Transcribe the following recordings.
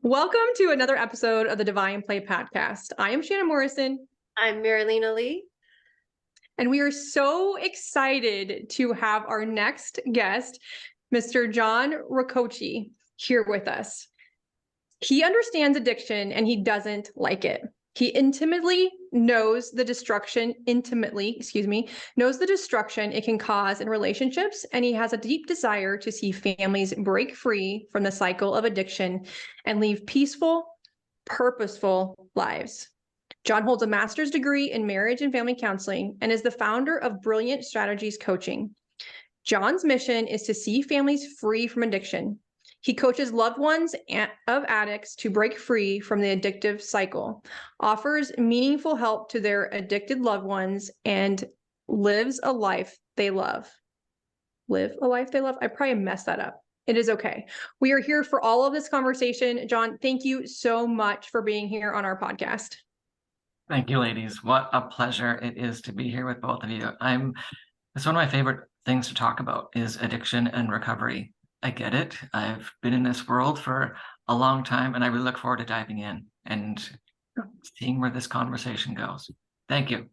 Welcome to another episode of the Divine Play podcast. I am Shannon Morrison, I'm Marlaina Lee. and we are so excited to have our next guest, Mr. Jon Rokochy, here with us. He understands addiction and he doesn't like it. He knows the destruction it can cause in relationships, and he has a deep desire to see families break free from the cycle of addiction and live peaceful, purposeful lives. Jon holds a master's degree in marriage and family counseling and is the founder of Brilliant Strategies Coaching. Jon's mission is to see families free from addiction. He coaches loved ones of addicts to break free from the addictive cycle, offers meaningful help to their addicted loved ones, and lives a life they love. Live a life they love? I probably messed that up. It is okay. We are here for all of this conversation. Jon, thank you so much for being here on our podcast. Thank you, ladies. What a pleasure it is to be here with both of you. It's one of my favorite things to talk about is addiction and recovery. I get it. I've been in this world for a long time, and I really look forward to diving in and seeing where this conversation goes. Thank you.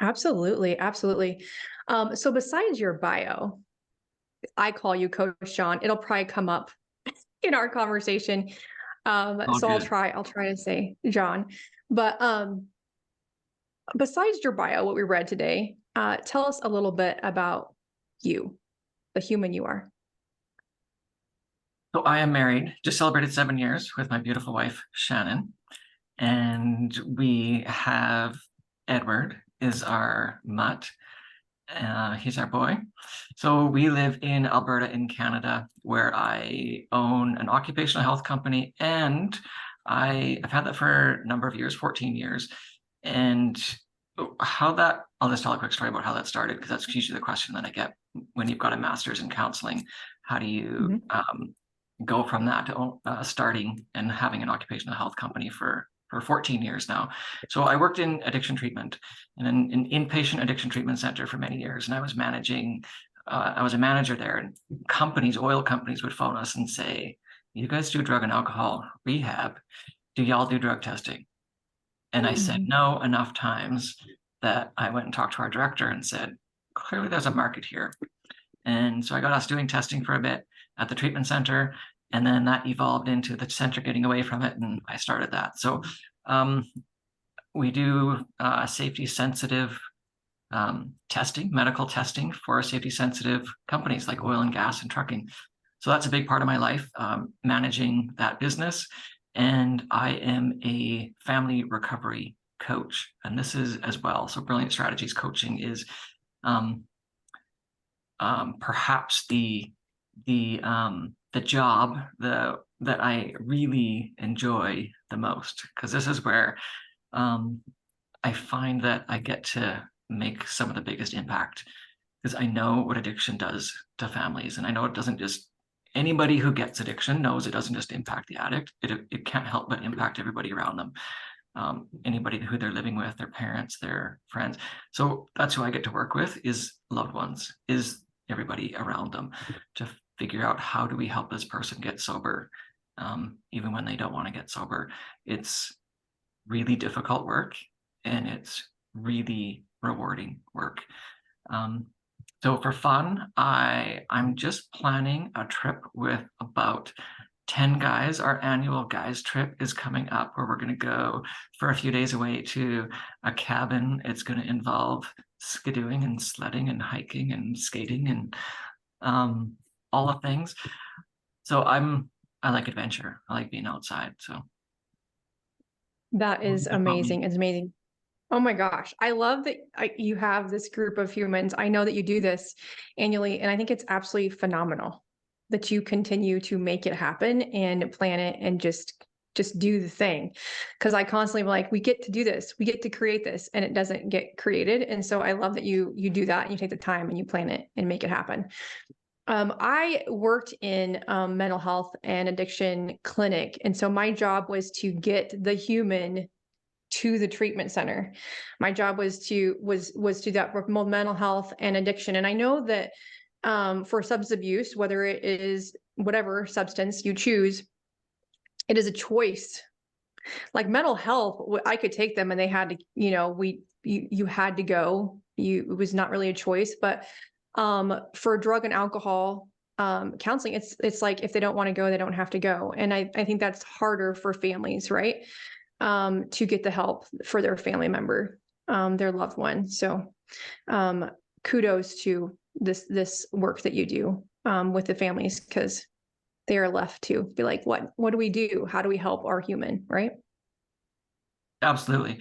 Absolutely. Absolutely. So besides your bio, I call you Coach Jon. It'll probably come up in our conversation. So I'll try to say Jon. But besides your bio, what we read today, tell us a little bit about you, the human you are. So I am married, just celebrated 7 years with my beautiful wife, Shannon. And we have Edward is our mutt. He's our boy. So we live in Alberta in Canada, where I own an occupational health company, and I've had that for a number of years, 14 years. And I'll just tell a quick story about how that started, because that's usually the question that I get when you've got a master's in counseling. How do you go from that to starting and having an occupational health company for 14 years now? So I worked in addiction treatment and in an inpatient addiction treatment center for many years. And I was a manager there, and oil companies would phone us and say, "You guys do drug and alcohol rehab. Do y'all do drug testing?" And I said no enough times that I went and talked to our director and said, "Clearly there's a market here." And so I got us doing testing for a bit at the treatment center, and then that evolved into the center getting away from it, and I started that. So we do safety-sensitive testing, medical testing for safety-sensitive companies like oil and gas and trucking. So that's a big part of my life, managing that business. And I am a family recovery coach, and this is as well. So Brilliant Strategies Coaching is perhaps the job that I really enjoy the most, because this is where I find that I get to make some of the biggest impact, because I know what addiction does to families, and I know it doesn't just anybody who gets addiction knows it doesn't just impact the addict. It can't help but impact everybody around them. Anybody who they're living with, their parents, their friends. So that's who I get to work with, is loved ones, is everybody around them, to figure out how do we help this person get sober, even when they don't want to get sober. It's really difficult work, and it's really rewarding work. So for fun, I'm just planning a trip with about 10 guys. Our annual guys trip is coming up, where we're going to go for a few days away to a cabin. It's going to involve skidooing and sledding and hiking and skating and all the things. So I like adventure. I like being outside. So that is amazing. It's amazing. Oh my gosh. I love that you have this group of humans. I know that you do this annually, and I think it's absolutely phenomenal that you continue to make it happen and plan it and just do the thing. Because I constantly like, we get to do this, we get to create this, and it doesn't get created. And so I love that you do that, and you take the time and you plan it and make it happen. I worked in mental health and addiction clinic. And so my job was to get the human to the treatment center. My job was to do that for mental health and addiction. And I know that for substance abuse, whether it is whatever substance you choose, It is a choice. Like mental health, I could take them and they had to, you had to go. It was not really a choice. But for drug and alcohol counseling, it's like if they don't want to go, they don't have to go. And I think that's harder for families, right? To get the help for their family member, their loved one. So kudos to this work that you do with the families, because they are left to be like, what do we do? How do we help our human, right? Absolutely.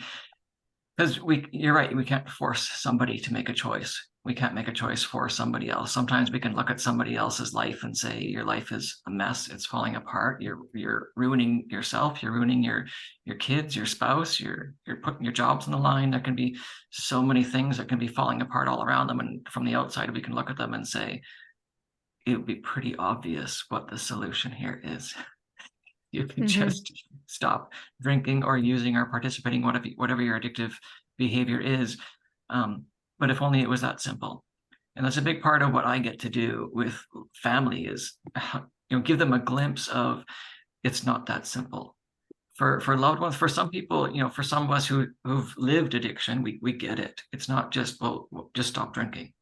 Because you're right, we can't force somebody to make a choice. We can't make a choice for somebody else. Sometimes we can look at somebody else's life and say, your life is a mess, it's falling apart, you're ruining yourself, you're ruining your kids, your spouse, you're putting your jobs on the line. There can be so many things that can be falling apart all around them. And from the outside, we can look at them and say, it would be pretty obvious what the solution here is. You can just stop drinking or using or participating, whatever your addictive behavior is. But if only it was that simple. And that's a big part of what I get to do with family is, give them a glimpse of it's not that simple. For loved ones, for some people, for some of us who've lived addiction, we get it. It's not just, well, just stop drinking.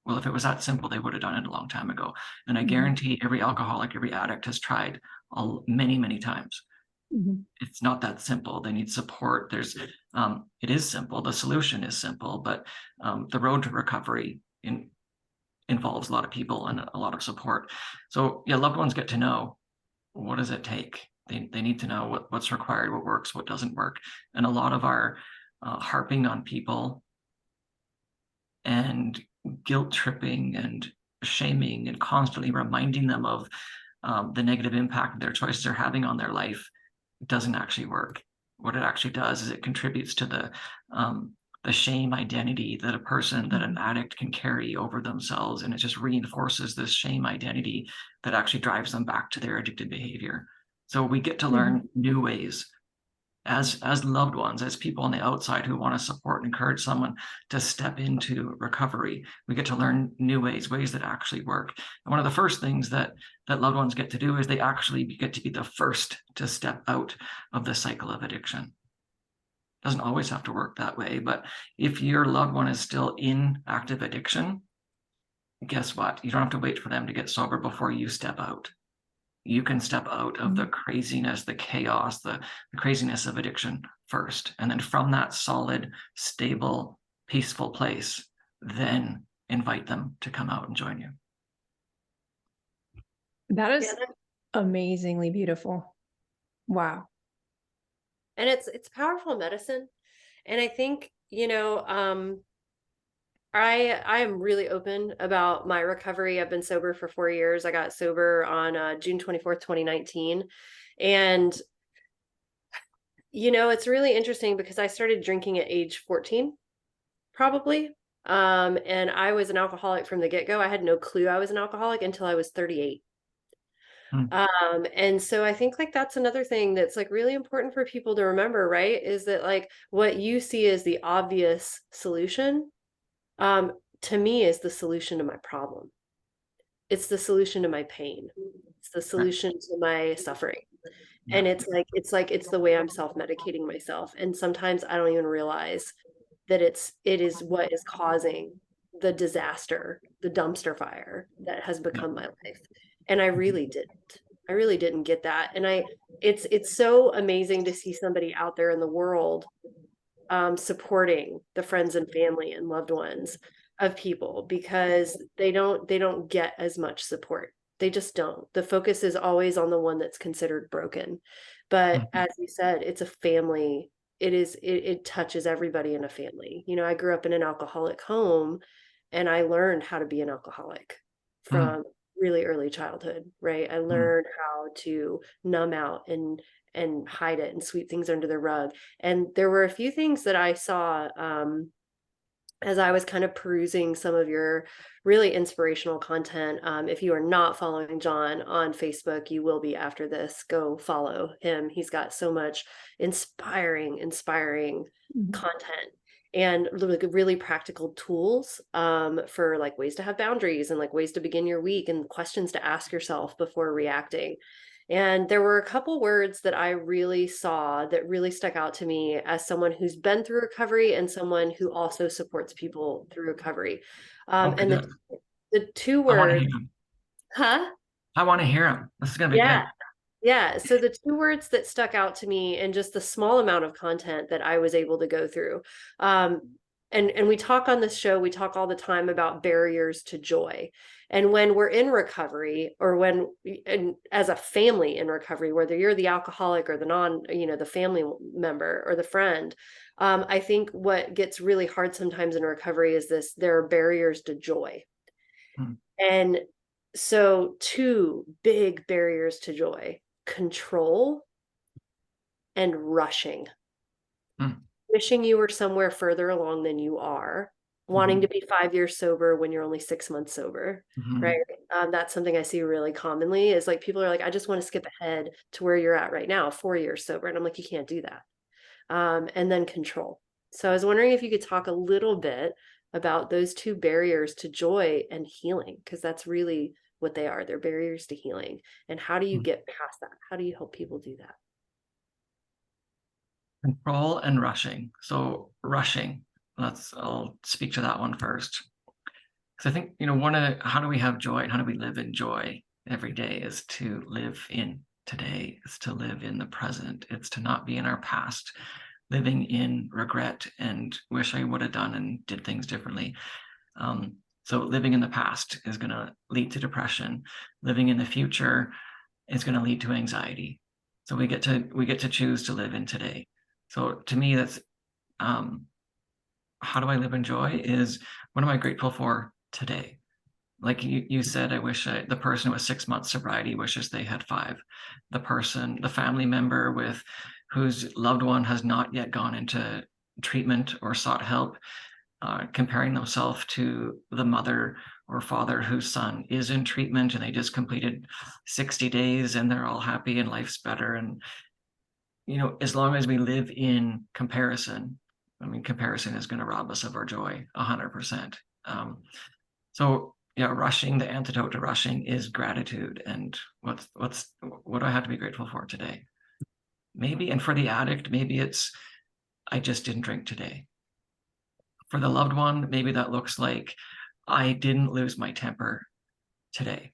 Well, if it was that simple, they would have done it a long time ago. And I guarantee every alcoholic, every addict has tried many, many times. It's not that simple. They need support. It is simple. The solution is simple, but the road to recovery involves a lot of people and a lot of support. So yeah, loved ones get to know, what does it take? They need to know what's required, what works, what doesn't work. And a lot of our harping on people and guilt tripping and shaming and constantly reminding them of the negative impact their choices are having on their life doesn't actually work. What it actually does is it contributes to the shame identity that an addict can carry over themselves, and it just reinforces this shame identity that actually drives them back to their addicted behavior. So we get to learn new ways as loved ones, as people on the outside who want to support and encourage someone to step into recovery. We get to learn new ways that actually work. And one of the first things that loved ones get to do is they actually get to be the first to step out of the cycle of addiction. Doesn't always have to work that way, but if your loved one is still in active addiction, guess what? You don't have to wait for them to get sober before you step out. You can step out of the craziness, the chaos, the craziness of addiction first. And then from that solid, stable, peaceful place, then invite them to come out and join you. That is amazingly beautiful. Wow. And it's powerful medicine. And I think, I am really open about my recovery. I've been sober for 4 years. I got sober on June 24th, 2019. And, it's really interesting because I started drinking at age 14, probably. And I was an alcoholic from the get-go. I had no clue I was an alcoholic until I was 38. And so I think like that's another thing that's like really important for people to remember, right? Is that like what you see as the obvious solution, to me is the solution to my problem. It's the solution to my pain. It's the solution to my suffering. And it's the way I'm self-medicating myself. And sometimes I don't even realize that it is what is causing the disaster, the dumpster fire that has become my life. And I really didn't get that. And it's so amazing to see somebody out there in the world supporting the friends and family and loved ones of people, because they don't get as much support. They just don't. The focus is always on the one that's considered broken. But as you said, it's a family. It touches everybody in a family. I grew up in an alcoholic home, and I learned how to be an alcoholic from really early childhood, right? I learned how to numb out and hide it and sweep things under the rug. And there were a few things that I saw as I was kind of perusing some of your really inspirational content. If you are not following Jon on Facebook, you will be after this. Go follow him. He's got so much inspiring content and really practical tools for like ways to have boundaries and like ways to begin your week and questions to ask yourself before reacting. And there were a couple words that I really saw that really stuck out to me as someone who's been through recovery and someone who also supports people through recovery. Okay, And good. the two I want to words, hear him. huh? I want to hear him. This is going to be Yeah. good. Yeah. So the two words that stuck out to me and just the small amount of content that I was able to go through. Um, and we talk on this show, we talk all the time about barriers to joy. And when we're in recovery, or and as a family in recovery, whether you're the alcoholic or the the family member or the friend, I think what gets really hard sometimes in recovery is there are barriers to joy. Hmm. And so, two big barriers to joy: control and rushing. Hmm. Wishing you were somewhere further along than you are, wanting to be 5 years sober when you're only 6 months sober, Mhm. right? That's something I see really commonly is like people are like, I just want to skip ahead to where you're at right now, 4 years sober. And I'm like, you can't do that. And then control. So I was wondering if you could talk a little bit about those two barriers to joy and healing, because that's really what they are. They're barriers to healing. And how do you Hmm. get past that? How do you help people do that? Control and rushing. So rushing, I'll speak to that one first. Because I think, how do we have joy and how do we live in joy every day is to live in today, is to live in the present. It's to not be in our past, living in regret and wish I would have done and did things differently. So living in the past is going to lead to depression. Living in the future is going to lead to anxiety. So we get to choose to live in today. So to me, that's how do I live in joy is what am I grateful for today? Like you said, the person with 6 months sobriety wishes they had 5. The family member whose loved one has not yet gone into treatment or sought help, comparing themselves to the mother or father whose son is in treatment and they just completed 60 days and they're all happy and life's better. And as long as we live in comparison, I mean, comparison is going to rob us of our joy 100%. So yeah, the antidote to rushing is gratitude. And what do I have to be grateful for today? Maybe, and for the addict, maybe it's, I just didn't drink today. For the loved one, maybe that looks like I didn't lose my temper today.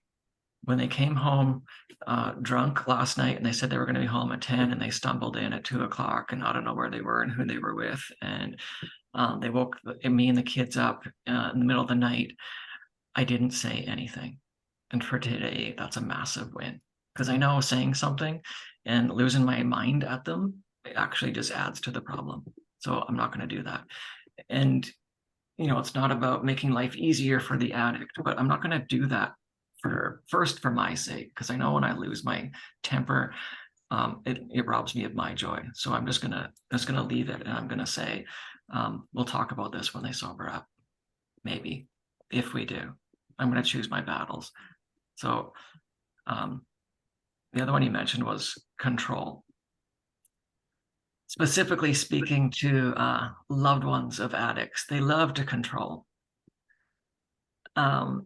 When they came home drunk last night and they said they were going to be home at 10 and they stumbled in at 2 o'clock and I don't know where they were and who they were with. And they woke me and the kids up in the middle of the night. I didn't say anything. And for today, that's a massive win because I know saying something and losing my mind at them, it actually just adds to the problem. So I'm not going to do that. And, it's not about making life easier for the addict, but I'm not going to do that for my sake, because I know when I lose my temper, it robs me of my joy. So I'm just gonna leave it, and I'm gonna say, we'll talk about this when they sober up. Maybe if we do, I'm gonna choose my battles. So the other one you mentioned was control. Specifically speaking to loved ones of addicts, they love to control. And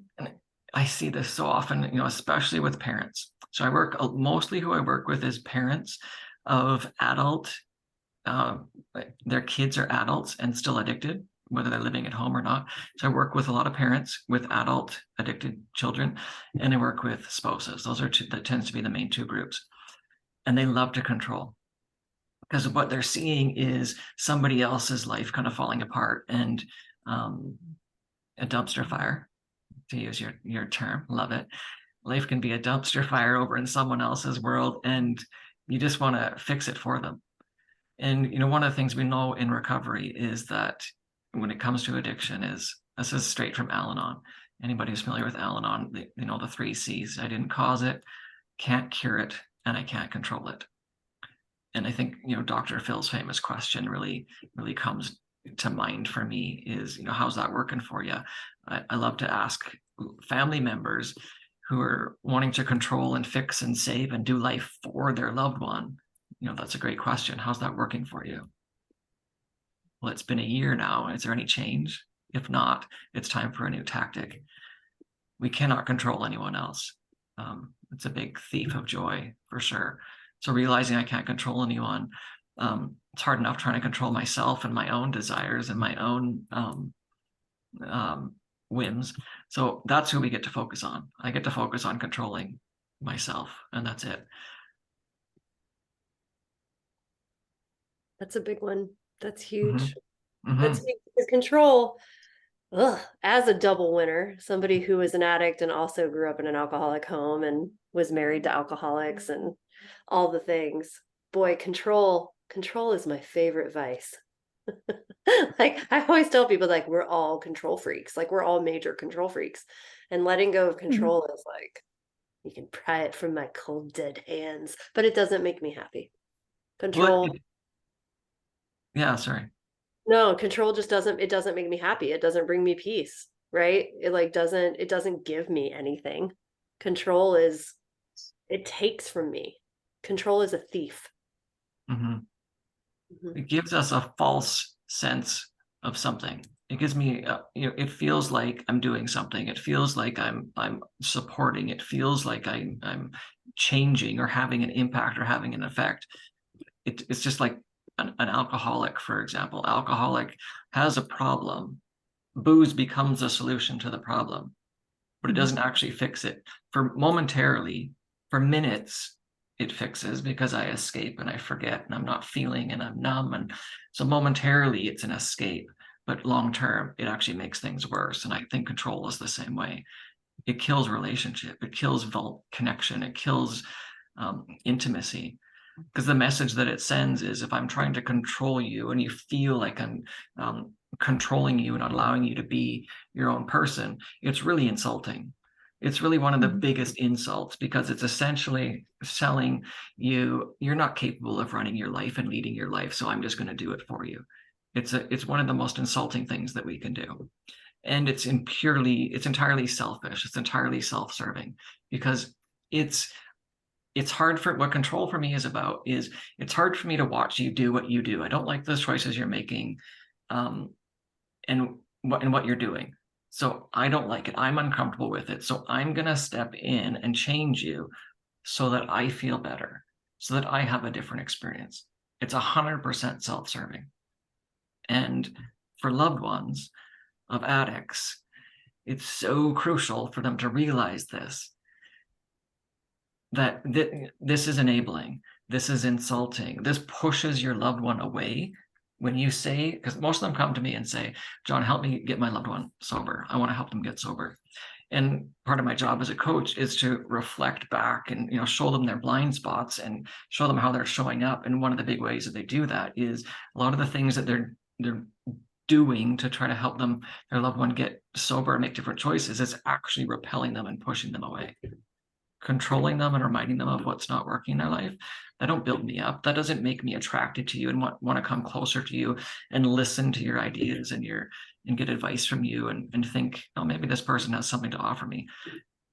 I see this so often, especially with parents. So mostly who I work with is parents of their kids are adults and still addicted, whether they're living at home or not. So I work with a lot of parents with adult addicted children, and I work with spouses. That tends to be the main two groups. And they love to control because what they're seeing is somebody else's life kind of falling apart and a dumpster fire, to use your term. Love it. Life can be a dumpster fire over in someone else's world, and you just want to fix it for them. And one of the things we know in recovery is that when it comes to addiction, this is straight from Al-Anon. Anybody who's familiar with Al-Anon, they know the 3 C's. I didn't cause it, can't cure it, and I can't control it. And I think Dr. Phil's famous question really comes to mind for me is, how's that working for you? I love to ask family members who are wanting to control and fix and save and do life for their loved one. That's a great question. How's that working for you? Well, it's been a year now. Is there any change? If not, it's time for a new tactic. We cannot control anyone else. It's a big thief of joy for sure. So realizing I can't control anyone, it's hard enough trying to control myself and my own desires and my own whims. So that's who we get to focus on. I get to focus on controlling myself, and that's it. That's a big one. That's huge. Mm-hmm. That's big, because control, as a double winner, somebody who was an addict and also grew up in an alcoholic home and was married to alcoholics and all the things. Boy, control is my favorite vice. Like, I always tell people, like, we're all control freaks. Like, we're all major control freaks. And letting go of control is like, you can pry it from my cold, dead hands, but it doesn't make me happy. Control. Yeah, sorry. No, control just doesn't, it doesn't make me happy. It doesn't bring me peace, right? It like it doesn't give me anything. Control is, it takes from me. Control is a thief. It gives us a false sense of something. It gives me, it feels like I'm doing something. It feels like I'm supporting. It feels like I'm changing or having an impact or having an effect. It's just like an alcoholic, for example. Alcoholic has a problem. Booze becomes a solution to the problem, but it doesn't actually fix it. For momentarily, for minutes, it fixes because I escape and I forget and I'm not feeling and I'm numb. And so momentarily it's an escape, but long term, it actually makes things worse. And I think control is the same way. It kills relationship. It kills connection. It kills intimacy. Because the message that it sends is, if I'm trying to control you and you feel like I'm controlling you and allowing you to be your own person, it's really insulting. It's really one of the biggest insults, because it's essentially selling you, you're not capable of running your life and leading your life, so I'm just going to do it for you. It's one of the most insulting things that we can do. And it's entirely selfish. It's entirely self-serving, because it's hard for, what control for me is about is, it's hard for me to watch you do what you do. I don't like those choices you're making, and what you're doing. So I don't like it. I'm uncomfortable with it. So I'm going to step in and change you so that I feel better, so that I have a different experience. It's 100% self-serving. And for loved ones of addicts, it's so crucial for them to realize this, that this is enabling, this is insulting, this pushes your loved one away. When you say, because most of them come to me and say, Jon, help me get my loved one sober. I want to help them get sober. And part of my job as a coach is to reflect back and, show them their blind spots and show them how they're showing up. And one of the big ways that they do that is a lot of the things that they're doing to try to help them, their loved one, get sober and make different choices, is actually repelling them and pushing them away. Controlling them and reminding them of what's not working in their life, that don't build me up. That doesn't make me attracted to you and want to come closer to you and listen to your ideas and get advice from you and think, oh, maybe this person has something to offer me.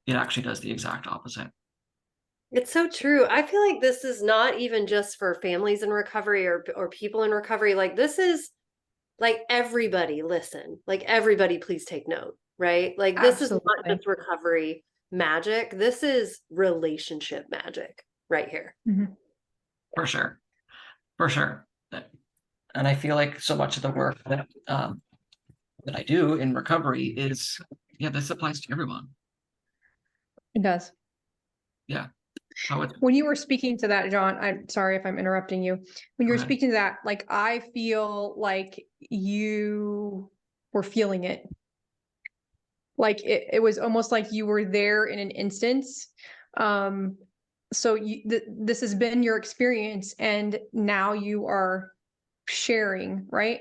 It actually does the exact opposite. It's so true. I feel like this is not even just for families in recovery or people in recovery. Like, this is like, everybody listen, like, everybody please take note, right? Like, this is not just recovery magic. This is relationship magic right here. For sure. And I feel like so much of the work that I do in recovery is, this applies to everyone. It does. Yeah. When you were speaking to that, Jon, I'm sorry if I'm interrupting you. When you were speaking to that, like, I feel like you were feeling it. Like, it was almost like you were there in an instance. So this has been your experience, and now you are sharing, right?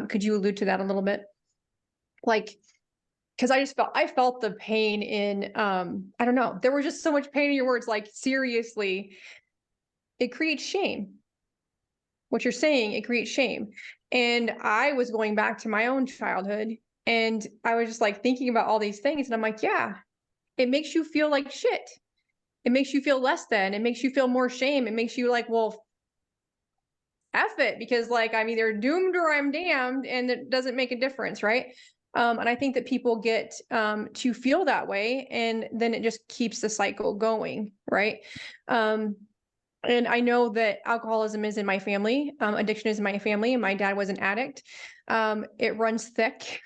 Could you allude to that a little bit? Like, because I felt the pain in, I don't know, there was just so much pain in your words. Like, seriously, it creates shame. What you're saying, it creates shame. And I was going back to my own childhood, and I was just like thinking about all these things, and I'm like, yeah, it makes you feel like shit. It makes you feel less than. It makes you feel more shame. It makes you like, well, F it, because like, I'm either doomed or I'm damned, and it doesn't make a difference, right? And I think that people get to feel that way, and then it just keeps the cycle going, right? And I know that alcoholism is in my family, addiction is in my family, and my dad was an addict. It runs thick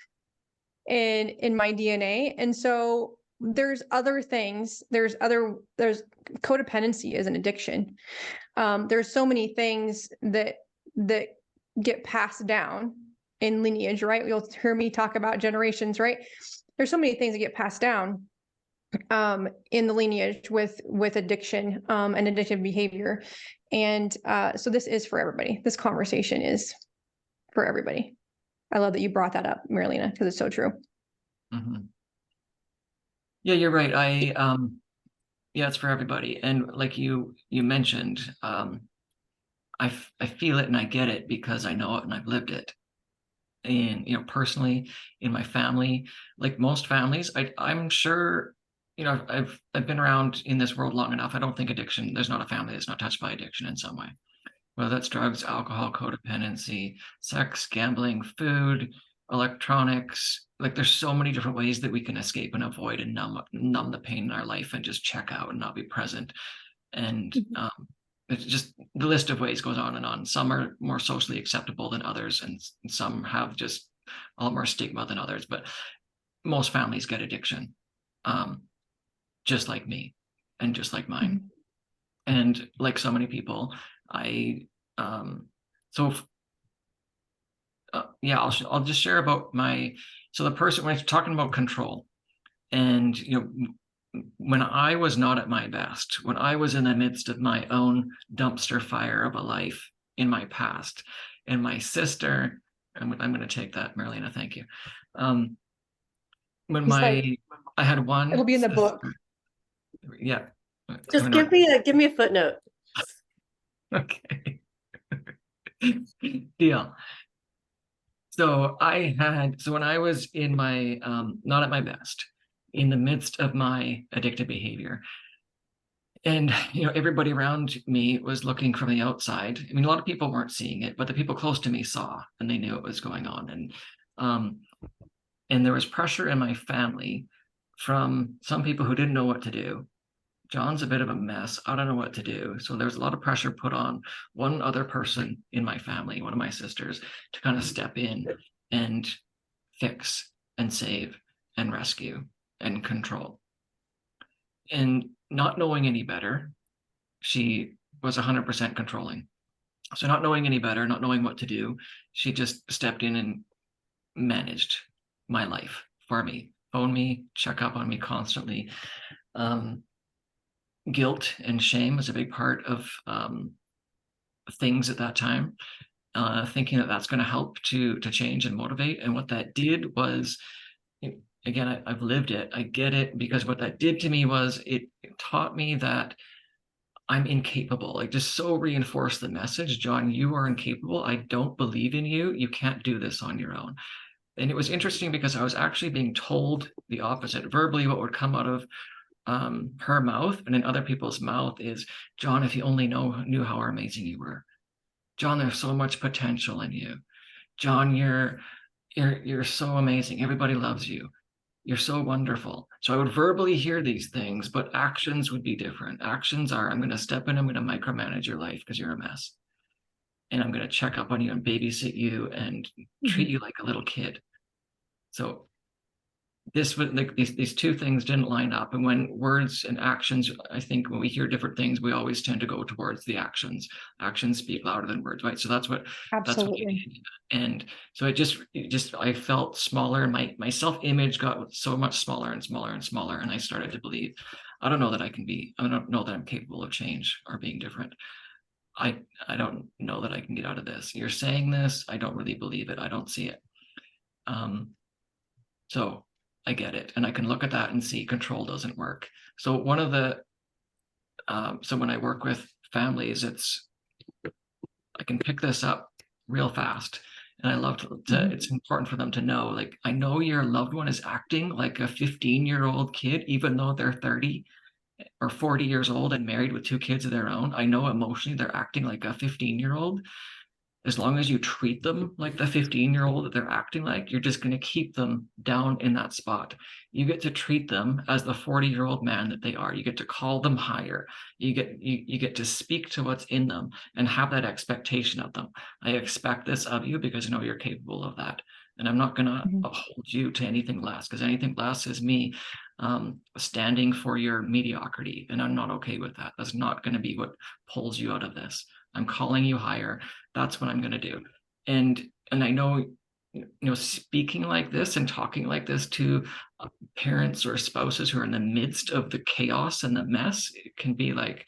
in my DNA. And so there's other things, there's codependency is an addiction. There's so many things that get passed down in lineage, right? You'll hear me talk about generations, right? There's so many things that get passed down in the lineage with addiction and addictive behavior. And so this is for everybody. This conversation is for everybody. I love that you brought that up, Marlaina, because it's so true. Mm-hmm. Yeah, you're right. Yeah, it's for everybody. And like you mentioned, I feel it and I get it because I know it and I've lived it. And, personally in my family, like most families, I'm sure, I've been around in this world long enough. I don't think there's not a family that's not touched by addiction in some way, whether that's drugs, alcohol, codependency, sex, gambling, food, electronics. Like there's so many different ways that we can escape and avoid and numb the pain in our life and just check out and not be present. And it's just the list of ways goes on and on. Some are more socially acceptable than others, and some have just a lot more stigma than others. But most families get addiction, just like me and just like mine. And like so many people, I'll just share about the person when I'm talking about control, and when I was not at my best, when I was in the midst of my own dumpster fire of a life in my past, and my sister, I'm going to take that, Marlaina, thank you. I had one. It'll be in the book. Yeah. Just give me a footnote. Okay. Deal. So when I was in my not at my best, in the midst of my addictive behavior, and everybody around me was looking from the outside. I mean, a lot of people weren't seeing it, but the people close to me saw, and they knew it was going on. And there was pressure in my family from some people who didn't know what to do. John's a bit of a mess. I don't know what to do. So there's a lot of pressure put on one other person in my family, one of my sisters, to kind of step in and fix and save and rescue and control. And not knowing any better, she was 100% controlling. So not knowing any better, not knowing what to do, she just stepped in and managed my life for me, phone me, check up on me constantly. Guilt and shame was a big part of things at that time, thinking that that's going to help to change and motivate. And what that did was, again, I've lived it. I get it, because what that did to me was it taught me that I'm incapable. Like, just so reinforced the message, Jon, you are incapable. I don't believe in you. You can't do this on your own. And it was interesting because I was actually being told the opposite. Verbally, what would come out of her mouth and in other people's mouth is, Jon, if you only knew how amazing you were. Jon, there's so much potential in you. Jon, you're so amazing. Everybody loves you. You're so wonderful. So I would verbally hear these things, but actions would be different. Actions are, I'm going to step in, I'm going to micromanage your life because you're a mess. And I'm going to check up on you and babysit you and treat you like a little kid. So this was like these two things didn't line up. And when words and actions, I think when we hear different things, we always tend to go towards the actions. Actions speak louder than words, right? So that's what Absolutely. and so it just I felt smaller. My self-image got so much smaller and smaller and smaller. And I started to believe, I don't know that I'm capable of change or being different. I don't know that I can get out of this. You're saying this, I don't really believe it. I don't see it. So I get it. And I can look at that and see control doesn't work. So one of the, so when I work with families, I can pick this up real fast. And I love it's important for them to know, like, I know your loved one is acting like a 15-year-old kid, even though they're 30 or 40 years old and married with 2 kids of their own. I know emotionally they're acting like a 15-year-old. as long as you treat them like the 15-year-old that they're acting like, you're just going to keep them down in that spot. You get to treat them as the 40-year-old man that they are. You get to call them higher. You get to speak to what's in them and have that expectation of them. I expect this of you because I know you're capable of that. And I'm not going to hold you to anything less, because anything less is me standing for your mediocrity. And I'm not okay with that. That's not going to be what pulls you out of this. I'm calling you higher. That's what I'm going to do. And I know, speaking like this and talking like this to parents or spouses who are in the midst of the chaos and the mess, it can be like,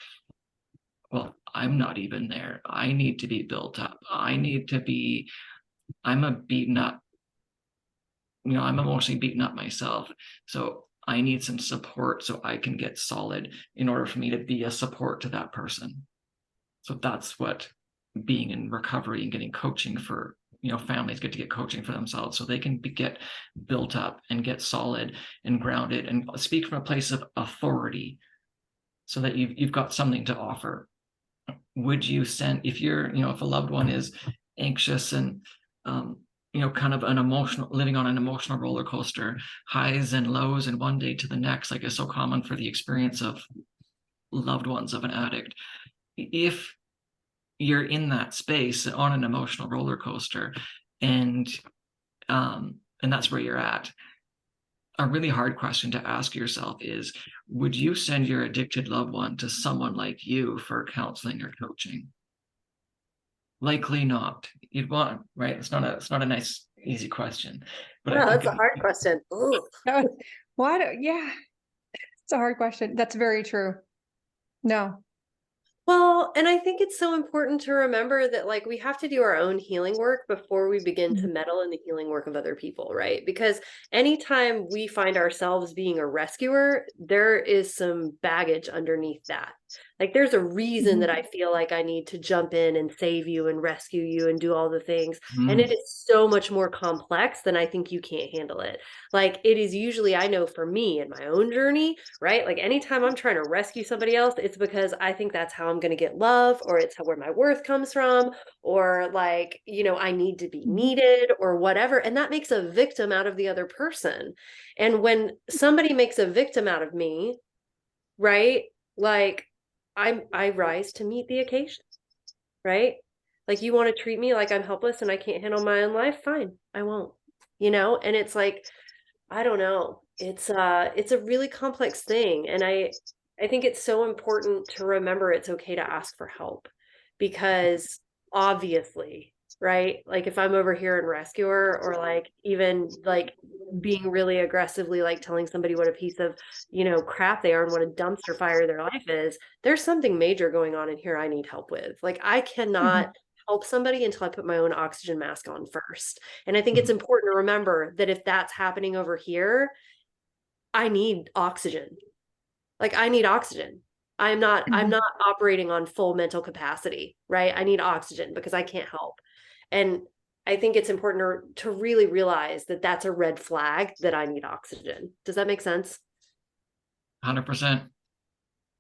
well, I'm not even there. I need to be built up. I'm a beaten up, I'm emotionally beaten up myself. So I need some support so I can get solid in order for me to be a support to that person. So that's what being in recovery and getting coaching for, families get to get coaching for themselves so they can get built up and get solid and grounded and speak from a place of authority so that you've got something to offer. Would you send, if if a loved one is anxious and, kind of living on an emotional roller coaster, highs and lows and one day to the next, like is so common for the experience of loved ones of an addict. If you're in that space on an emotional roller coaster and that's where you're at, a really hard question to ask yourself is, would you send your addicted loved one to someone like you for counseling or coaching? Likely not. You'd want, right? It's not a nice, easy question. But No, that's a hard question. Yeah, it's a hard question. That's very true. No. Well, and I think it's so important to remember that like we have to do our own healing work before we begin to meddle in the healing work of other people, right? Because anytime we find ourselves being a rescuer, there is some baggage underneath that. Like there's a reason that I feel like I need to jump in and save you and rescue you and do all the things. And it is so much more complex than I think you can't handle it. Like it is usually, I know for me in my own journey, right? Like anytime I'm trying to rescue somebody else, it's because I think that's how I'm going to get love, or it's where my worth comes from, or like, I need to be needed or whatever. And that makes a victim out of the other person. And when somebody makes a victim out of me, right? Like I rise to meet the occasion, right? Like you want to treat me like I'm helpless and I can't handle my own life, fine, I won't. And it's like, I don't know. It's a really complex thing. And I think it's so important to remember it's okay to ask for help, because obviously, right? Like if I'm over here in rescuer, or like even like being really aggressively like telling somebody what a piece of, crap they are and what a dumpster fire their life is, there's something major going on in here I need help with. Like I cannot help somebody until I put my own oxygen mask on first. And I think it's important to remember that if that's happening over here, I need oxygen. Like I need oxygen. I'm not operating on full mental capacity, right? I need oxygen because I can't help. And I think it's important to really realize that that's a red flag that I need oxygen. Does that make sense? 100%.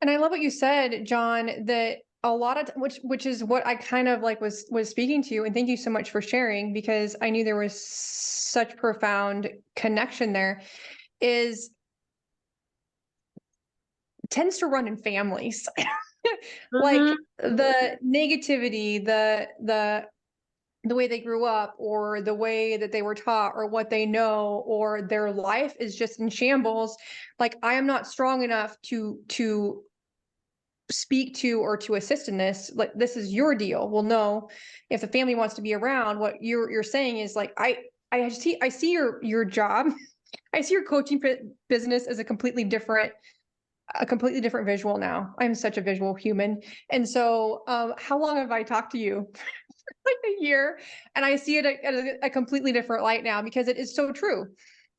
And I love what you said, John, that a lot of which is what I kind of like was speaking to you, and thank you so much for sharing, because I knew there was such profound connection there, is tends to run in families. Like the negativity, the way they grew up, or the way that they were taught, or what they know, or their life is just in shambles. Like I am not strong enough to speak to or to assist in this. Like this is your deal. Well, no, if the family wants to be around, what you're saying is like I see your job. I see your coaching business as a completely different visual now. I'm such a visual human. And so how long have I talked to you? Like a year, and I see it at a completely different light now, because it is so true.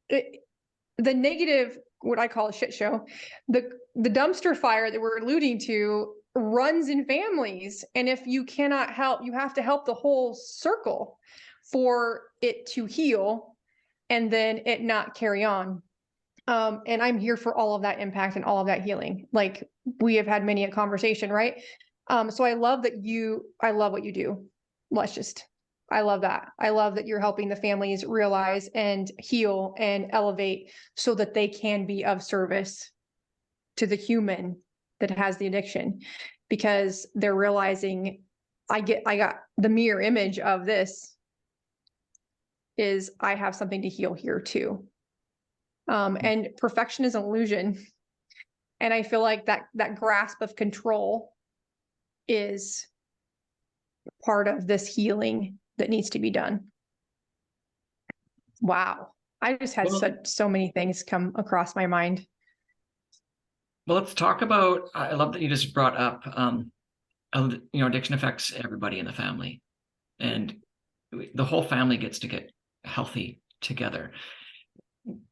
The negative, what I call a shit show, the dumpster fire that we're alluding to runs in families. And if you cannot help, you have to help the whole circle for it to heal and then it not carry on. And I'm here for all of that impact and all of that healing. Like we have had many a conversation, right? So I love what you do. I love that. I love that you're helping the families realize and heal and elevate so that they can be of service to the human that has the addiction, because they're realizing I got the mirror image of this is I have something to heal here too. And perfection is an illusion. And I feel like that grasp of control is part of this healing that needs to be done. Wow. I just had so many things come across my mind. Well, let's talk about, I love that you just brought up, addiction affects everybody in the family, and the whole family gets to get healthy together.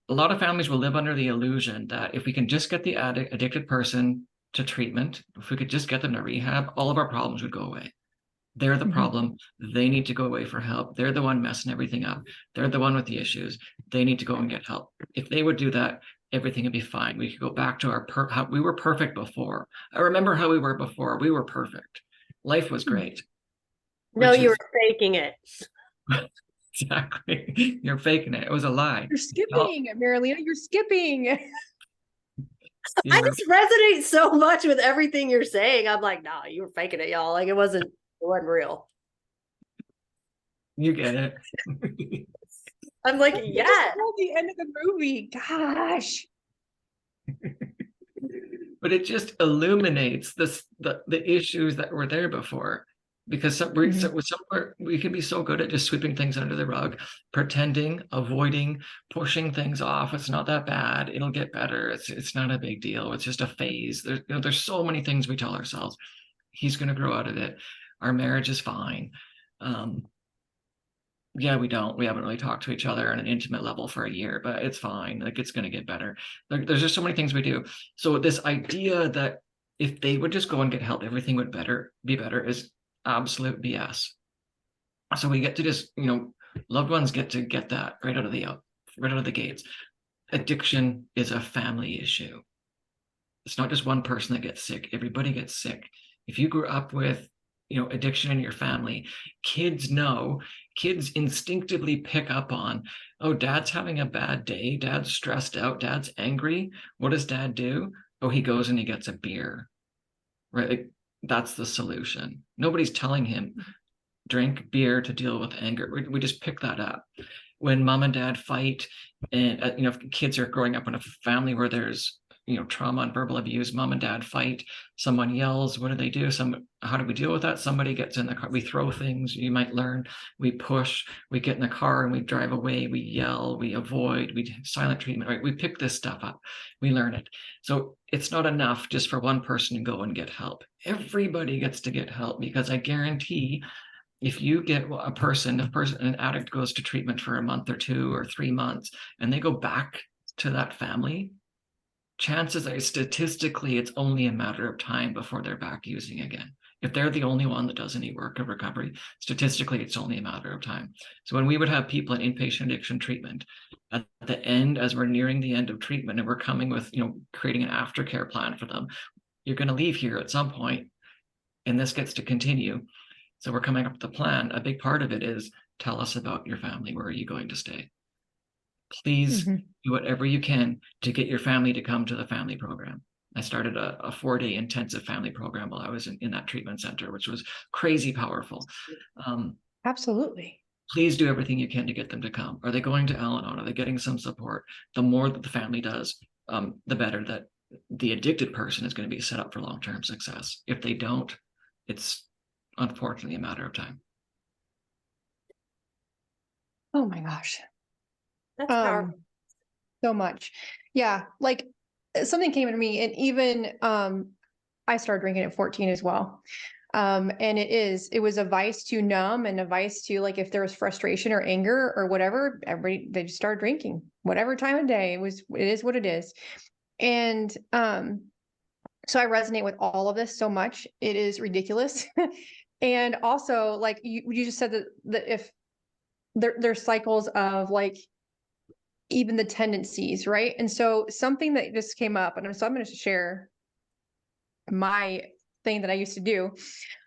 A lot of families will live under the illusion that if we can just get the addicted person to treatment, if we could just get them to rehab, all of our problems would go away. They're the problem. They need to go away for help. They're the one messing everything up. They're the one with the issues. They need to go and get help. If they would do that, everything would be fine. We could go back to how we were perfect before. I remember how we were before. We were perfect. Life was great. No, you were faking it. Exactly. You're faking it. It was a lie. You're skipping, Marlaina. You're skipping. I just resonate so much with everything you're saying. I'm like, nah, you were faking it, y'all. Like it wasn't real. You get it. I'm like, yeah. The end of the movie. Gosh. But it just illuminates the issues that were there before. Because we can be so good at just sweeping things under the rug, pretending, avoiding, pushing things off. It's not that bad. It'll get better. It's not a big deal. It's just a phase. There's so many things we tell ourselves. He's going to grow out of it. Our marriage is fine. We haven't really talked to each other on an intimate level for a year, but it's fine. Like it's going to get better. There's just so many things we do. So this idea that if they would just go and get help, everything would be better is absolute BS. So we get to just, loved ones get to get that right out of the gates. Addiction is a family issue. It's not just one person that gets sick. Everybody gets sick. If you grew up with, addiction in your family, kids instinctively pick up on, oh, dad's having a bad day. Dad's stressed out. Dad's angry. What does dad do? Oh, he goes and he gets a beer, right? Like, that's the solution. Nobody's telling him drink beer to deal with anger. We just pick that up. When mom and dad fight, and if kids are growing up in a family where there's trauma and verbal abuse, mom and dad fight, someone yells, what do? How do we deal with that? Somebody gets in the car, we throw things, you might learn, we push, we get in the car and we drive away, we yell, we avoid, we silent treatment, right? We pick this stuff up, we learn it. So it's not enough just for one person to go and get help. Everybody gets to get help, because I guarantee if you get an addict goes to treatment for a month or 2 or 3 months and they go back to that family, chances are statistically it's only a matter of time before they're back using again. If they're the only one that does any work of recovery, statistically it's only a matter of time. So when we would have people in inpatient addiction treatment, at the end, as we're nearing the end of treatment and we're coming with, creating an aftercare plan for them, you're going to leave here at some point and this gets to continue. So we're coming up with a plan. A big part of it is tell us about your family. Where are you going to stay? Please do whatever you can to get your family to come to the family program. I started a 4-day intensive family program while I was in that treatment center, which was crazy powerful. Absolutely. Please do everything you can to get them to come. Are they going to Al-Anon? Are they getting some support? The more that the family does, the better that the addicted person is going to be set up for long-term success. If they don't, it's unfortunately a matter of time. Oh my gosh. That's powerful. So much. Yeah. Like something came to me, and even I started drinking at 14 as well. And it was a vice to numb and a vice to, like, if there was frustration or anger or whatever, they just started drinking whatever time of day. It is what it is. And so I resonate with all of this so much. It is ridiculous. And also, like you just said that if there's cycles of, like, even the tendencies, right? And so something that just came up, and so I'm going to share my thing that I used to do.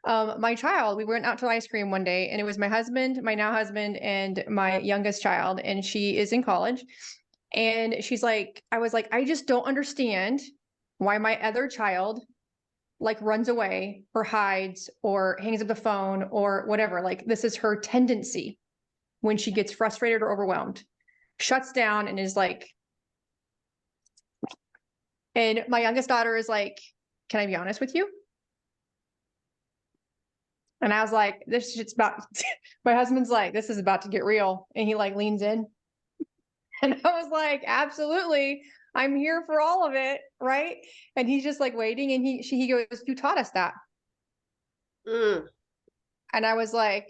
My child, we went out to ice cream one day, and it was my husband, my now husband, and my youngest child, and she is in college. And she's like, I was like, I just don't understand why my other child like runs away or hides or hangs up the phone or whatever. Like, this is her tendency when she gets frustrated or overwhelmed, shuts down and is like, and my youngest daughter is like, can I be honest with you? And I was like, this shit's about, my husband's like, this is about to get real. And he like leans in. And I was like, absolutely. I'm here for all of it. Right. And he's just like waiting. And he goes, you taught us that. Mm. And I was like,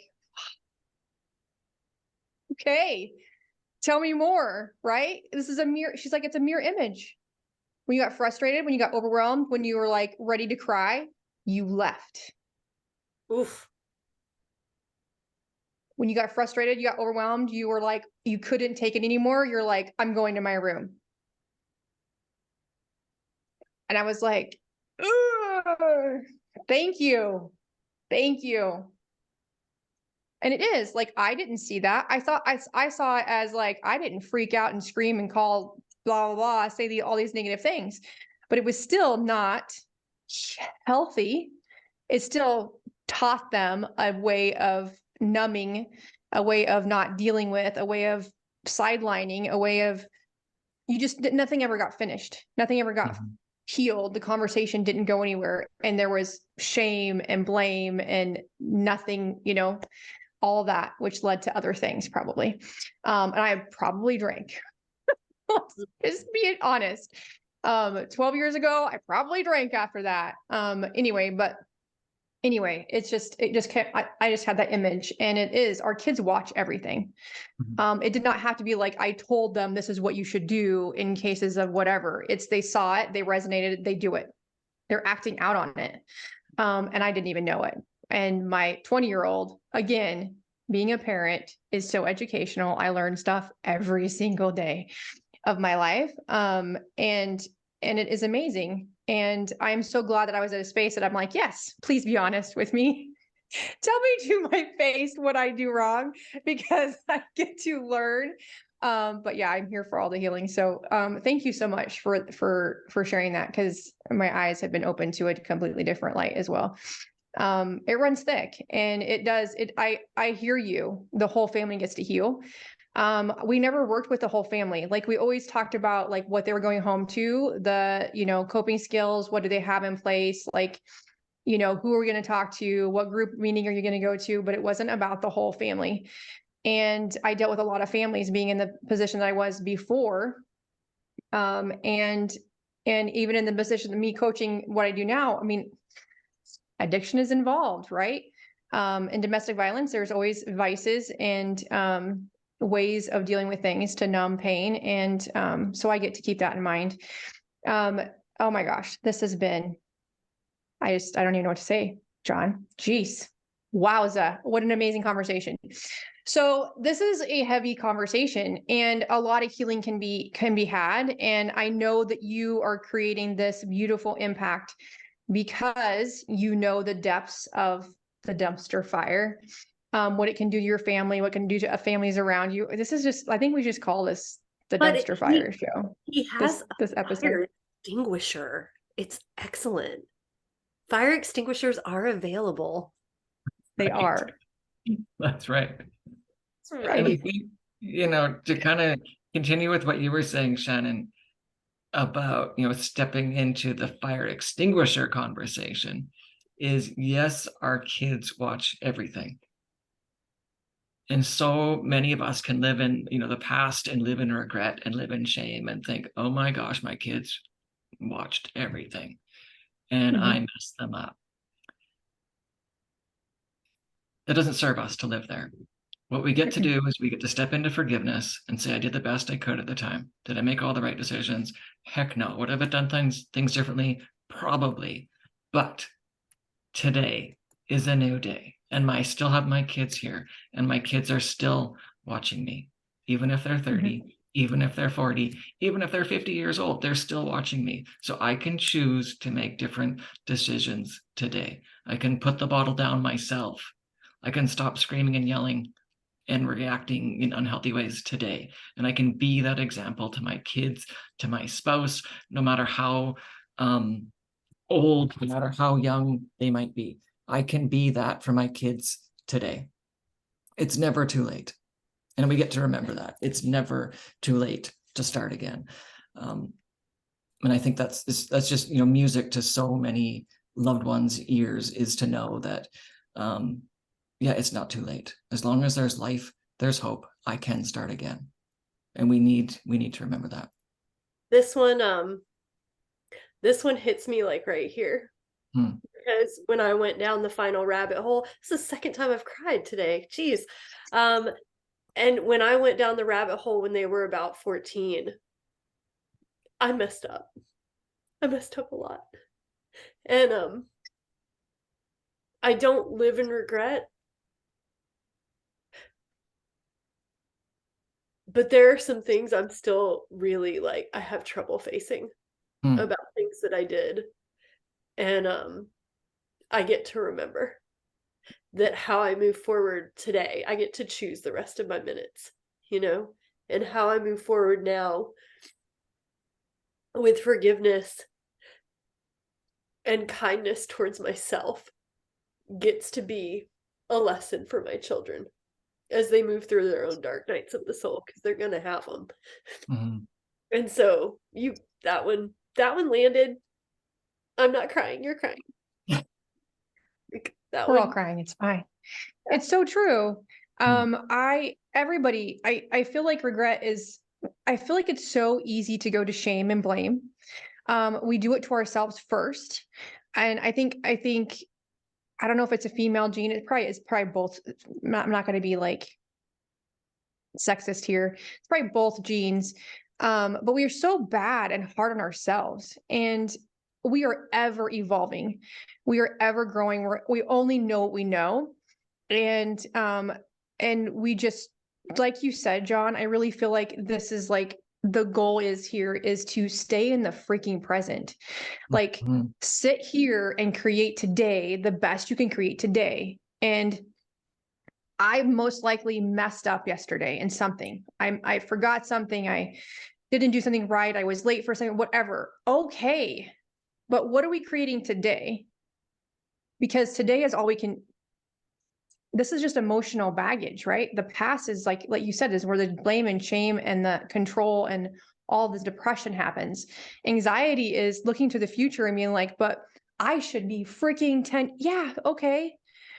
okay, tell me more. Right. This is a mirror. She's like, it's a mirror image. When you got frustrated, when you got overwhelmed, when you were like ready to cry, you left. Oof. When you got frustrated, you got overwhelmed, you were like, you couldn't take it anymore. You're like, I'm going to my room. And I was like, thank you. Thank you. And it is like, I didn't see that. I thought I saw it as like, I didn't freak out and scream and call blah, blah, blah, say all these negative things, but it was still not healthy. It still taught them a way of numbing, a way of not dealing with, a way of sidelining, a way of nothing ever got finished. Nothing ever got healed. The conversation didn't go anywhere. And there was shame and blame and nothing, all of that, which led to other things probably. And I probably drank. Just being honest. 12 years ago, I probably drank after that. Anyway, it just kept, I just had that image, and it is, our kids watch everything. It did not have to be like, I told them this is what you should do in cases of whatever. It's, they saw it, they resonated, they do it. They're acting out on it. And I didn't even know it. And my 20-year-old, again, being a parent is so educational. I learn stuff every single day of my life. And it is amazing. And I'm so glad that I was at a space that I'm like, yes, please be honest with me. Tell me to my face what I do wrong, because I get to learn. But yeah, I'm here for all the healing. So thank you so much for sharing that, because my eyes have been opened to a completely different light as well. It runs thick, and it does it. I hear you. The whole family gets to heal. We never worked with the whole family. Like, we always talked about like what they were going home to, the, coping skills, what do they have in place? Like, who are we going to talk to? What group meeting are you going to go to? But it wasn't about the whole family. And I dealt with a lot of families being in the position that I was before. And even in the position of me coaching what I do now, I mean, addiction is involved, right? In domestic violence, there's always vices and, ways of dealing with things to numb pain. And so I get to keep that in mind. Oh my gosh, this has been, I don't even know what to say, Jon. Jeez. Wowza. What an amazing conversation. So this is a heavy conversation, and a lot of healing can be had. And I know that you are creating this beautiful impact because you know the depths of the dumpster fire. What it can do to your family, what it can do to families around you. This is just, I think we just call this the dumpster fire show. He has this episode. Fire extinguisher. It's excellent. Fire extinguishers are available. They are. That's right. That's And I right. think, to kind of continue with what you were saying, Shannon, about, stepping into the fire extinguisher conversation, is yes, our kids watch everything. And so many of us can live in, the past and live in regret and live in shame and think, oh my gosh, my kids watched everything and I messed them up. That doesn't serve us to live there. What we get to do is we get to step into forgiveness and say, I did the best I could at the time. Did I make all the right decisions? Heck no. Would I have done things differently? Probably. But today is a new day. And I still have my kids here, and my kids are still watching me, even if they're 30, Even if they're 40, even if they're 50 years old, they're still watching me. So I can choose to make different decisions today. I can put the bottle down myself. I can stop screaming and yelling and reacting in unhealthy ways today. And I can be that example to my kids, to my spouse, no matter how old, no matter how young they might be. I can be that for my kids today. It's never too late. And we get to remember that. It's never too late to start again. And I think that's just, you know, music to so many loved ones' ears, is to know that, yeah, it's not too late. As long as there's life, there's hope. I can start again. And we need to remember that. This one hits me like right here. Because when I went down the final rabbit hole, this is the second time I've cried today. Jeez. And when I went down the rabbit hole when they were about 14, I messed up. I messed up a lot. And I don't live in regret. But there are some things I'm still really like, I have trouble facing about things that I did. And I get to remember that how I move forward today, I get to choose the rest of my minutes, you know, and how I move forward now with forgiveness and kindness towards myself gets to be a lesson for my children as they move through their own dark nights of the soul, because they're gonna have them. And so that one landed. I'm not crying, you're crying. We're all crying, it's fine. It's so true. I feel like regret is, I feel like it's so easy to go to shame and blame. We do it to ourselves first. And I think, I don't know if it's a female gene. It's probably both. I'm not going to be like sexist here. It's probably both genes. But we are so bad and hard on ourselves, and we are ever evolving. We are ever growing. We only know what we know. And we just, like you said, Jon, I really feel like this is like the goal is to stay in the freaking present. Like sit here and create today the best you can create today. And I most likely messed up yesterday in something. I forgot something. I didn't do something right. I was late for something, whatever. Okay. But what are we creating today? Because today is all we can. This is just emotional baggage, right? The past is like you said, is where the blame and shame and the control and all this depression happens. Anxiety is looking to the future and being like, but I should be freaking 10. Yeah, okay.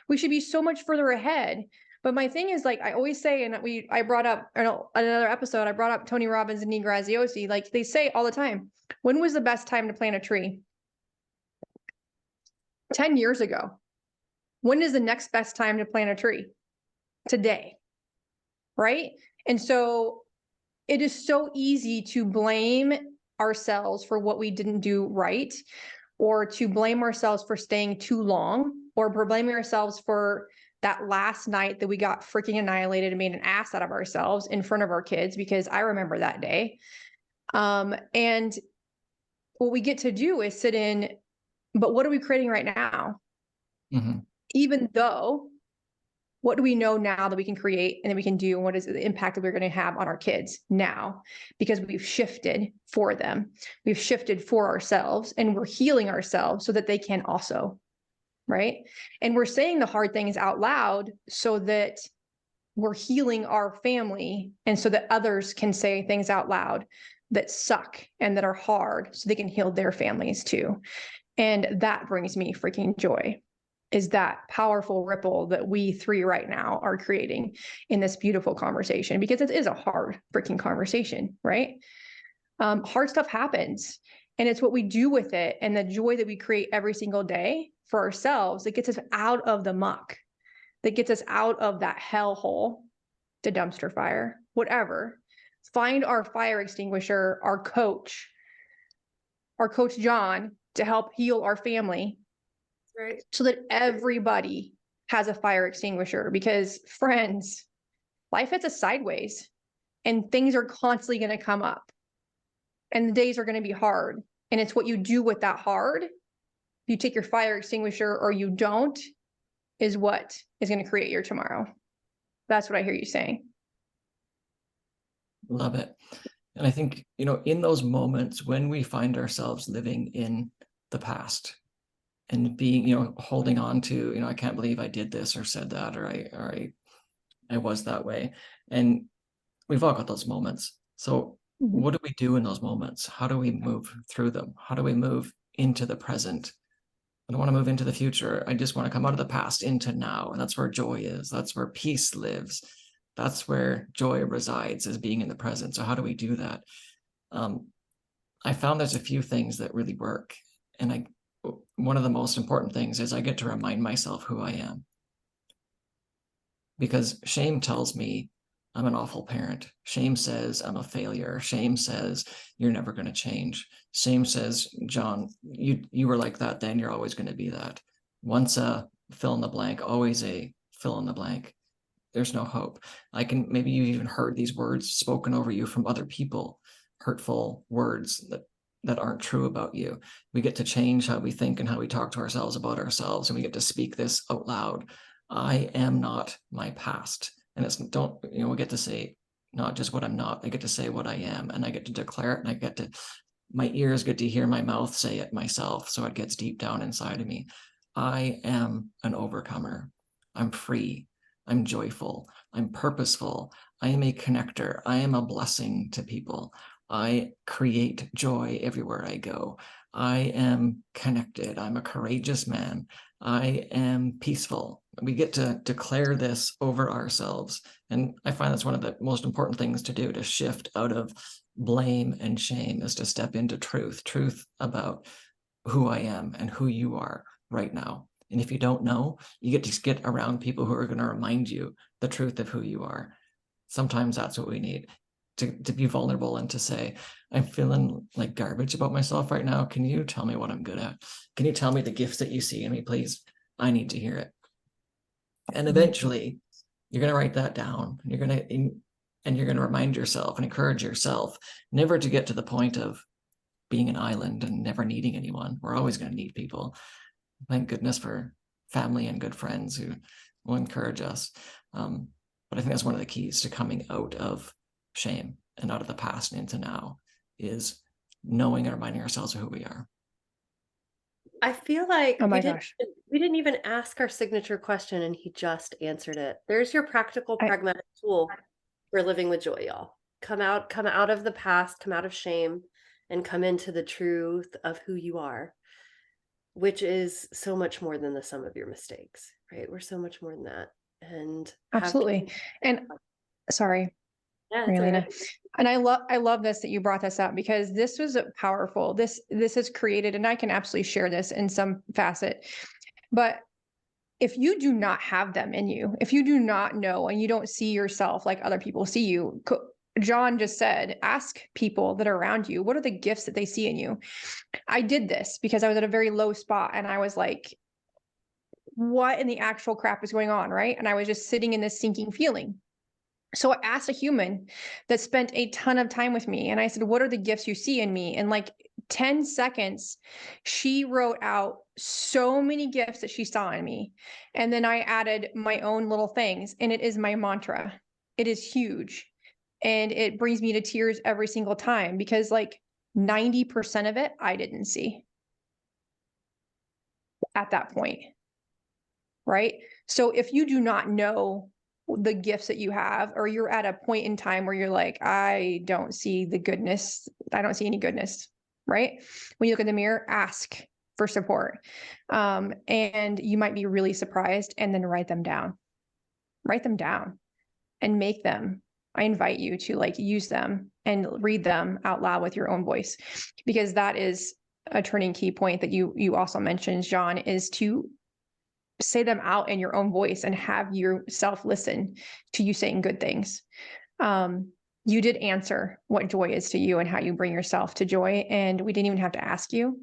We should be so much further ahead. But my thing is, like I always say, and I brought up another episode, I brought up Tony Robbins and Neil Graziosi. Like they say all the time, when was the best time to plant a tree? 10 years ago. When is the next best time to plant a tree? Today, right? And so it is so easy to blame ourselves for what we didn't do right, or to blame ourselves for staying too long, or for blaming ourselves for that last night that we got freaking annihilated and made an ass out of ourselves in front of our kids, because I remember that day. And what we get to do is sit in, but what are we creating right now? Even though, what do we know now that we can create and that we can do, and what is the impact that we're going to have on our kids now? Because we've shifted for them. We've shifted for ourselves, and we're healing ourselves so that they can also, right? And we're saying the hard things out loud so that we're healing our family, and so that others can say things out loud that suck and that are hard so they can heal their families too. And that brings me freaking joy, is that powerful ripple that we three right now are creating in this beautiful conversation, because it is a hard freaking conversation, right? Hard stuff happens, and it's what we do with it and the joy that we create every single day for ourselves that gets us out of the muck, that gets us out of that hellhole, the dumpster fire, whatever. Find our fire extinguisher, our coach Jon, to help heal our family. Right. So that everybody has a fire extinguisher, because friends, life hits us sideways, and things are constantly going to come up, and the days are going to be hard. And it's what you do with that hard. You take your fire extinguisher or you don't, is what is going to create your tomorrow. That's what I hear you saying. Love it. And I think, in those moments when we find ourselves living in the past and being, holding on to, I can't believe I did this or said that, or I was that way. And we've all got those moments. So what do we do in those moments? How do we move through them? How do we move into the present? I don't want to move into the future. I just want to come out of the past into now. And that's where joy is. That's where peace lives. That's where joy resides, is being in the present. So how do we do that? I found there's a few things that really work. And one of the most important things is I get to remind myself who I am. Because shame tells me I'm an awful parent. Shame says I'm a failure. Shame says you're never going to change. Shame says, Jon, you were like that then, you're always going to be that. Once a fill in the blank, always a fill in the blank. There's no hope. Maybe you even heard these words spoken over you from other people, hurtful words that aren't true about you. We get to change how we think and how we talk to ourselves about ourselves, and we get to speak this out loud. I am not my past. And we get to say not just what I'm not, I get to say what I am, and I get to declare it, and my ears get to hear my mouth say it myself. So it gets deep down inside of me. I am an overcomer. I'm free. I'm joyful. I'm purposeful. I am a connector. I am a blessing to people. I create joy everywhere I go. I am connected. I'm a courageous man. I am peaceful. We get to declare this over ourselves. And I find that's one of the most important things to do, to shift out of blame and shame, is to step into truth about who I am and who you are right now. And if you don't know, you get around people who are going to remind you the truth of who you are. Sometimes that's what we need, to be vulnerable and to say, I'm feeling like garbage about myself right now. Can you tell me what I'm good at? Can you tell me the gifts that you see in me, please? I need to hear it. And eventually you're going to write that down, and you're going to remind yourself and encourage yourself never to get to the point of being an island and never needing anyone. We're always going to need people. Thank goodness for family and good friends who will encourage us. But I think that's one of the keys to coming out of shame and out of the past and into now, is knowing and reminding ourselves of who we are. I feel like Oh my we gosh. didn't even ask our signature question, and he just answered it. There's your practical, pragmatic tool for living with joy, y'all. Come out of the past, come out of shame, and come into the truth of who you are, which is so much more than the sum of your mistakes, right? We're so much more than that. And Absolutely. And sorry, yeah, Marlaina. And I love this that you brought this up, because this was powerful. This has created, and I can absolutely share this in some facet, but if you do not have them in you, if you do not know and you don't see yourself like other people see you, Jon just said, ask people that are around you, what are the gifts that they see in you? I did this because I was at a very low spot, and I was like, what in the actual crap is going on, right? And I was just sitting in this sinking feeling. So I asked a human that spent a ton of time with me, and I said, what are the gifts you see in me? And like 10 seconds, she wrote out so many gifts that she saw in me. And then I added my own little things, and it is my mantra. It is huge. And it brings me to tears every single time, because like 90% of it, I didn't see at that point. Right? So if you do not know the gifts that you have, or you're at a point in time where you're like, I don't see the goodness, I don't see any goodness, right? When you look in the mirror, ask for support. And you might be really surprised, and then write them down and make them. I invite you to like use them and read them out loud with your own voice, because that is a turning key point that you also mentioned, Jon, is to say them out in your own voice and have yourself listen to you saying good things. You did answer what joy is to you and how you bring yourself to joy, and we didn't even have to ask you.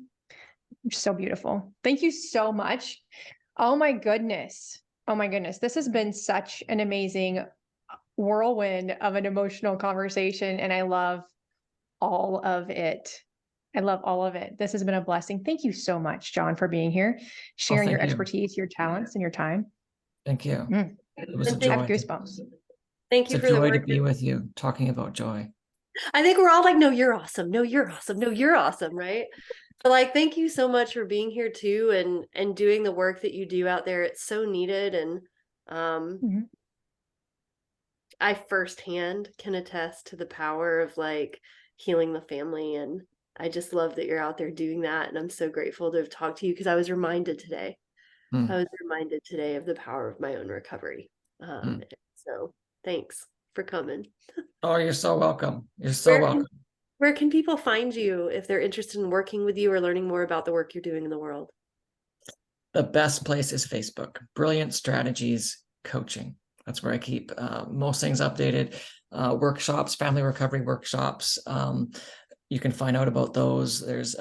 So beautiful. Thank you so much. Oh my goodness. This has been such an amazing whirlwind of an emotional conversation, and I love all of it. I love all of it. This has been a blessing. Thank you so much, Jon, for being here, sharing your thank you. expertise, your talents, and your time. Thank you. Mm. It was a And I have joy. goosebumps. Thank It's you a for the joy to work. be with you, talking about joy. I think we're all like, no, you're awesome. No, you're awesome. No, you're awesome, right? But like, thank you so much for being here too, and doing the work that you do out there. It's so needed, and Mhm. I firsthand can attest to the power of like healing the family, and I just love that you're out there doing that, and I'm so grateful to have talked to you because I was reminded today. Mm. I was reminded today of the power of my own recovery. So thanks for coming. Oh, you're so welcome. You're so welcome. Where can people find you if they're interested in working with you or learning more about the work you're doing in the world? The best place is Facebook. Brilliant Strategies Coaching. That's where I keep most things updated. Workshops, family recovery workshops. You can find out about those. There's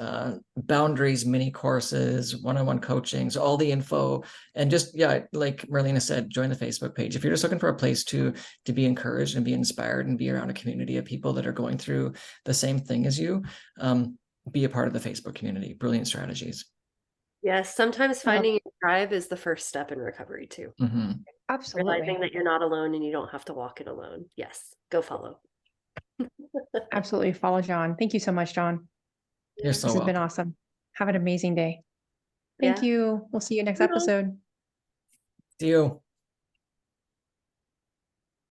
boundaries, mini courses, one-on-one coachings, all the info. And just, yeah, like Marlaina said, join the Facebook page. If you're just looking for a place to be encouraged and be inspired and be around a community of people that are going through the same thing as you, be a part of the Facebook community. Brilliant Strategies. Yes, sometimes finding your tribe is the first step in recovery too. Mm-hmm. Absolutely. Realizing that you're not alone and you don't have to walk it alone. Yes, go follow. Absolutely. Follow Jon. Thank you so much, Jon. You're so This has been welcome. awesome. Have an amazing day. Thank Yeah. you. We'll see you next Toodles. episode. See you.